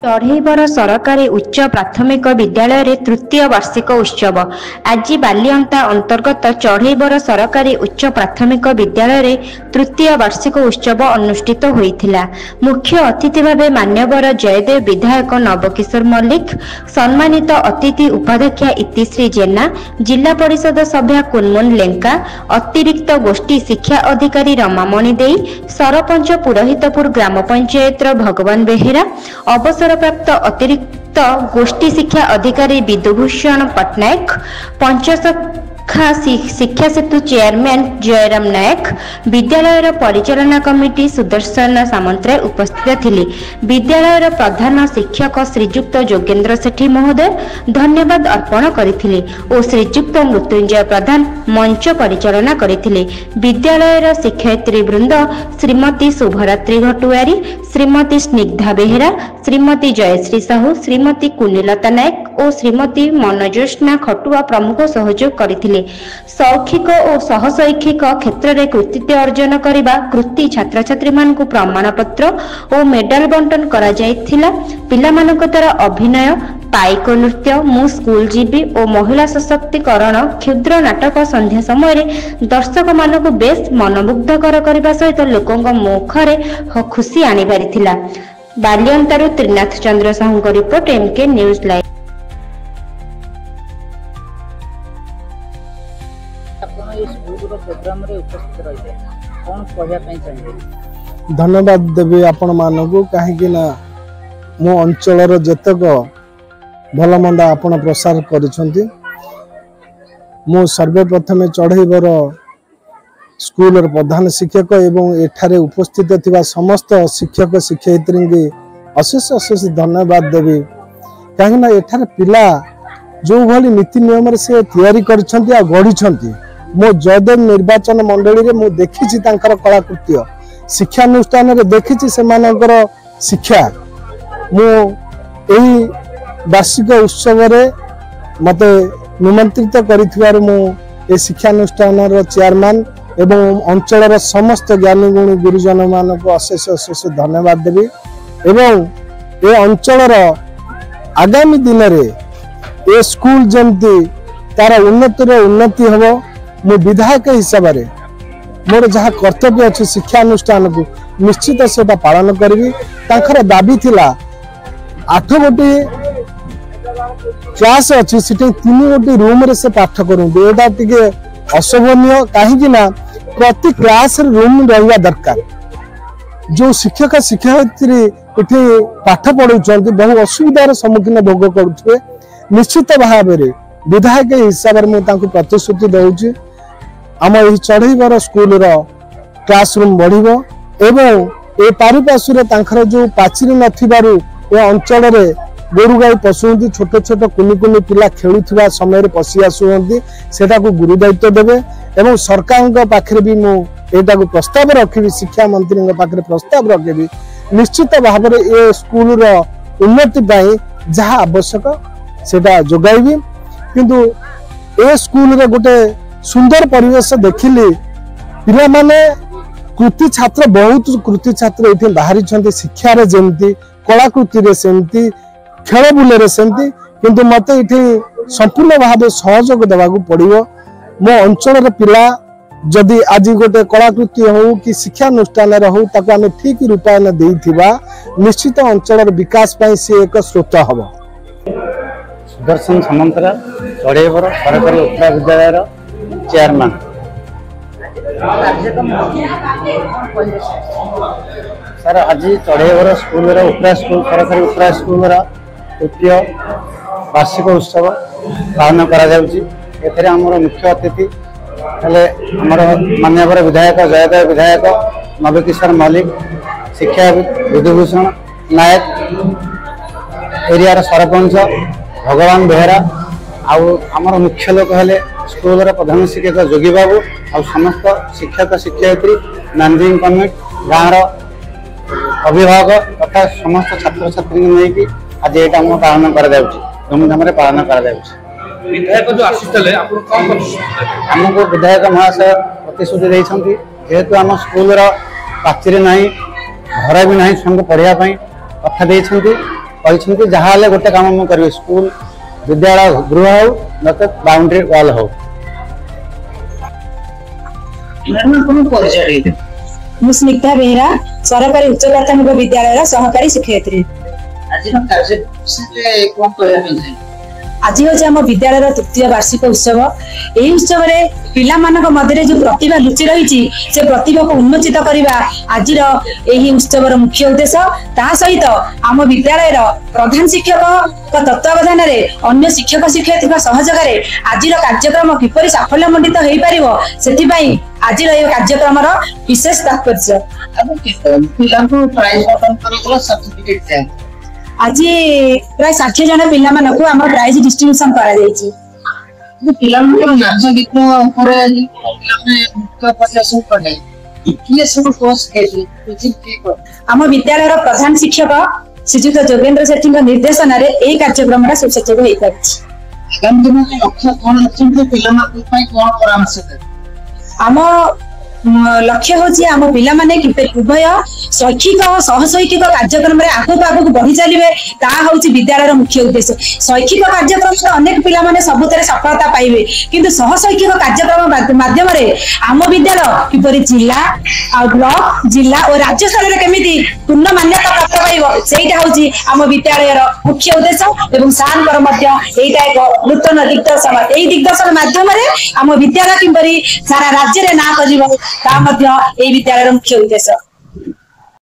चढ़ईबर सरकारी उच्च प्राथमिक विद्यालय तृतीय वार्षिक उत्सव आज बालिअंता अंतर्गत चढ़ईबर सरकारी उच्च प्राथमिक विद्यालय तृतीय वार्षिक उत्सव अनुष्ठित होइथिला। मुख्य अतिथि भावे मान्यवर जयदेव विधायक नवकिशोर मल्लिक, सम्मानित अतिथि उपाध्यक्षा इतिश्री जेना, जिला परिषद सभ्या कुनमुन लेंका, अतिरिक्त गोष्ठी शिक्षा अधिकारी रमामणि देई, सरपंच पुरोहितपुर ग्राम पंचायत भगवान बेहेरा, अवसरप्राप्त अतिरिक्त गोष्ठी शिक्षा अधिकारी विदुभूषण पट्टनायक, पंचसखा शिक्षा सेतु चेयरमैन जयराम नायक, विद्यालय परिचालना कमिटी सुदर्शन सामंतराय उपस्थित थिले। विद्यालय प्रधान शिक्षक श्रीजुक्त जोगेन्द्र सेठी महोदय धन्यवाद अर्पण करथिले और श्रीजुक्त मृत्युंजय प्रधान मंच परिचालना करथिले। विद्यालय शिक्षयित्री वृंद श्रीमती शुभरात्रि घटुआरी, श्रीमती स्निग्धा बेहेरा, श्रीमती जयश्री साहू, श्रीमती कुनिलता नायक और श्रीमती मनोज्योत्ना खटुआ प्रमुख सहयोग करथिले। शैक्षिक और सहशैक्षिक क्षेत्र में कृतित्व अर्जन करने कृति छात्र छात्री मानक प्रमाण पत्र और मेडल बंटन करा जायथिला। पिलामानक द्वारा अभिनय, पाइक नृत्य, मु स्कूल जीवी और महिला सशक्तिकरण क्षुद्र नाटक संध्या समय दर्शक मानक बेस मनमुग्धकर करने सहित लोकों मुखरे खुशी आनी पारिथिला। बालिअंतारू त्रिनाथ चंद्र साहू को रिपोर्ट एमके न्यूज लाइव। धन्यवाद देवी आपण मानक कहीं मो अंचल जेतक भल मंद आपण प्रसार करिसेंती। मो सर्वप्रथमे चढ़ईबर स्कूल प्रधान शिक्षक एवं एठारे उपस्थित थिबा समस्त शिक्षक शिक्षयित्री की अशेष अशेष धन्यवाद देवी। कहीं एठारे पिला जो भली नीति नियम से तैयारी करछंती आ गढ़ी मो जयदेव निर्वाचन मंडली रे मो देखिछि तांकर कलाकृत्य शिक्षानुष्ठान रे देखिछि सेमानकर शिक्षा। मो एही वार्षिक उत्सव रे मते निमंत्रित करिथिबार मो ए शिक्षानुष्ठान रो चेयरमैन एवं अंचल समस्त ज्ञानी गुणी गुरुजन मान को अशेष अशेष धन्यवाद देवी। एवं ए अंचल आगामी दिन रे ए स्कूल जमती तार उन्नति हम मो विधायक हिसाब से मोर जहाँ कर्तव्य अच्छे शिक्षानुष्ठान को निश्चित से पालन करी। तांकर दाबी थिला 8 गोटी क्लास अच्छी से 3 गोटी रूम रे से पाठ करूँ एटा टिके अशोभनीय। कहीं प्रति क्लास रूम रहा दरकार। जो शिक्षक शिक्षयित्री ये पाठ पढ़ाऊँ बहु असुविधार सम्मुखीन भोग करुवे। निश्चित भाव में विधायक हिसाब से मुझे प्रतिश्रुति दूची आम यही चढ़ईबर स्कूल क्लासरूम बढ़िबो एवं ए पारिपार्श्वर तांकर जो पाचेरी नथिबारु ए अंचल रे गोरु गाई पशुंती छोट छोट कुनि कुनि पिला खेलुथिबा समय रे पसी आसुंती सेटा को गुरु दायित्व देबे। एवं सरकार पाखरे भी मु एटा को प्रस्ताव रखिबी, शिक्षा मंत्री पाखरे प्रस्ताव रखिबी। निश्चित भाव में ए स्कूल उन्नति पाई जहाँ आवश्यक सेटा जोगाइबी। किंतु ए स्कूल रे गोटे सुंदर परिवेश देखिली पिला माने कृति छात्र बहुत कृति छात्र ये बाहरी शिक्षार जमती कलाकृति रे सेमती खेल बुले सेमती। किंतु मत ये संपूर्ण भाव सहयोग देवा पड़ो। मो अंचल पिला जदि आज गोटे कलाकृति हो कि शिक्षानुष्ठान हो ताको आमे ठीक रूपायन देइथिबा निश्चित अंचल विकास पाई से एक स्रोत हम। सुदर्शन सामंतराय चढ़ईबर सरकारी उच्च विद्यालय चेयरमैन। सर आज चढ़ईबर स्कूल उपरा स्कूल सरकारी उपरा स्कूल तृतीय वार्षिक उत्सव पालन कर मुख्य अतिथि माननीय विधायक जयदेव विधायक नवकिशोर मल्लिक, शिक्षा विदुभूषण नायक, एरिया सरपंच भगवान बेहेरा आमर मुख्य लोक हेले स्कूल प्रधान शिक्षक जोगी बाबू आ समस्त शिक्षक शिक्षयित्री मैनेजिंग कमिटी गाँव अभिभावक तथा समस्त छात्र छात्री नहीं आज ये पालन कर धूमधाम पालन कर आमको विधायक महाशय प्रतिश्रुति देते जेहेतु आम स्कूल पाचेरी ना घर भी ना छुआ पढ़ाई कथा कहते जहाँ हेल्ले गोटे काम मुझे करी स्कूल विद्यालय गृह हो न बाउंड्री वाल हो। स्निग्धा बेहरा सरकारी उच्च प्राथमिक विद्यालय सहकारी शिक्षयित्री। आज हूँ आम विद्यालय तृतीय वार्षिक उत्सव। यही उत्सव पिला मध्य जो प्रतिभा लुचि रही से प्रतिभा को उन्मोचित करने आज उत्सव मुख्य उद्देश्य। ता सहित आम विद्यालय प्रधान शिक्षक तत्वावधान अन्य शिक्षक शिक्षयित्री सहयोग आज कार्यक्रम किपरि साफल्यमंडित हो पार से आज कार्यक्रम विशेष तात्पर्य। आज प्राय 60 जन पिला मानकु हमर प्राइज डिस्ट्रीब्यूशन करा जायछि। पिला मानक नाच गीत पर पिला में मुख्य प्रदर्शन करले किए सब कोर्स के हम विद्यालय रो प्रधान शिक्षक श्रीजुत जोगेंद्र सेठी निर्देशन रे एही कार्यक्रम सुसज्जित होई पाछि। आगामी दिन में लक्ष्य कोन लक्ष्य पिला मानक पई कोन परामर्श दे हम लक्ष्य होची आम पिला माने उभय शैक्षिक और सहशैक्षिक कार्यक्रम आगक बढ़ी चलिए ताहा विद्यालय मुख्य उद्देश्य। शैक्षिक कार्यक्रम अनेक पिला माने सबुतरे सफलता पाइबे किंतु सहशैक्षिक कार्यक्रम माध्यम आम विद्यालय किपरि जिला और ब्लॉक जिला और राज्य स्तर में केमिति पूर्ण मान्यता प्राप्त पाइबो सेटा होची आम विद्यालय मुख्य उद्देश्य। एवं सार मध्य एटा एक नूतन दिग्दर्शन एई दिग्दर्शन माध्यम आम विद्यालय किपरि सारा राज्य रे ना करिबो ता मध्य एई विद्यालय मुख्य उद्देश्य।